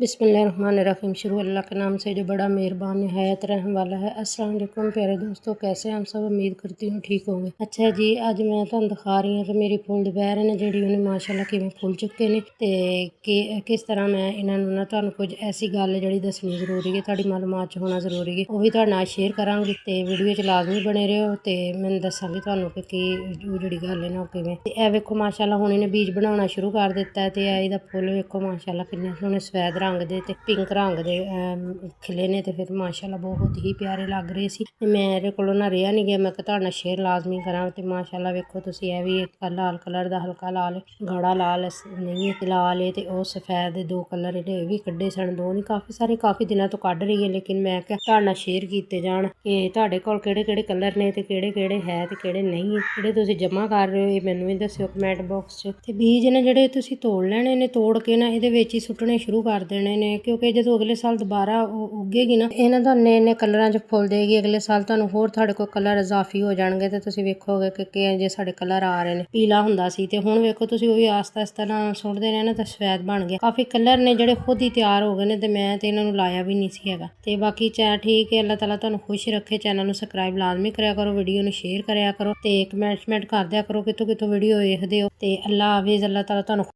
बिस्मिल्लाहिर्रहमानिर्रहीम। शुरू अल्लाह के नाम से जो बड़ा मेहरबान निहायत रहम वाला है। अस्सलाम वालेकुम प्यारे दोस्तों, कैसे हम सब? उम्मीद करती हूँ ठीक होंगे। अच्छा जी, अज मैं तुहानू दिखा रही हूँ कि मेरी फुल दुपहर ने जी उन्हें माशाअल्लाह किवें फुल चुके ने ते किस तरह मैं इन्होंने ना तुहानू कुछ ऐसी गल जी दसनी जरूरी है, तुहाडी मालूमात च होना जरूरी है, वो भी तुहाडे नाल शेयर करांगी ते वीडियो च लाजमी बने रहो ते मैं दसांगी तुहानू कि जी गल है ना किवें। ते ए वेखो माशाअल्लाह हुण इन्हें बीज बनाना शुरू कर दिता है ते इहदा फुल वेखो माशाअल्लाह किन्ने सोहने सफेद रंग दे ते पिंक रंग दे खिले ने ते फिर माशाअल्लाह बहुत ही प्यारे लग रहे सी। मेरे कोलों ना रहा नहीं गया, मैं तुहाडे नाल शेयर लाजमी करां। ते माशाअल्लाह वेखो तुसीं ए भी एक लाल कलर दा हल्का लाल गाढ़ा लाल नहीं है लाल है ते ओह सफेद दो कलर इहने भी कड्ढे सन, दो नहीं काफ़ी दिनों तो कढ़ रही है, लेकिन मैं क्या तुहाडे नाल शेयर कीते जाण कि तुहाडे कोल किहड़े कलर ने ते किहड़े है ते किहड़े नहीं है। जिहड़े तुसीं जमा कर रहे हो मैनूं भी दस्सिओ कमेंट बॉक्स च। ते बीज ने जिहड़े तुसीं तोड़ लैणे ने, तोड़ के ना इहदे विच ही सुੱਟਣੇ शुरू कर देने ने, क्योंकि जो अगले साल दोबारा उगेगी ना इन्हां दा नए कलरां च फुल देगी। अगले साल तुहानूं होर तुहाडे कोल कलर इजाफी हो जाणगे ते तुसीं वेखोगे कि जे साडे कलर आ रहे ने। पीला हुंदा सी ते हुण वेखो तुसीं ओही आस्ता आस्ता नाल सुੱਟਦੇ ने ना ते सफेद बन गया। काफ़ी कलर ने जिहड़े खुद ही तैयार हो गए ने ते मैं ते इन्हां नूं लाया भी नहीं सी हैगा। ते बाकी ठीक है, अल्लाह ताला तुहानूं खुश रखे। चैनल नूं सबसक्राइब लाजमी करिया करो, वीडियो नूं शेयर करिया करो ते कमेंट कर दिया करो कित्थों कित्थों वीडियो वेखदे हो। ते अल्लाह हाफिज़। अल्लाह ताला तुहानूं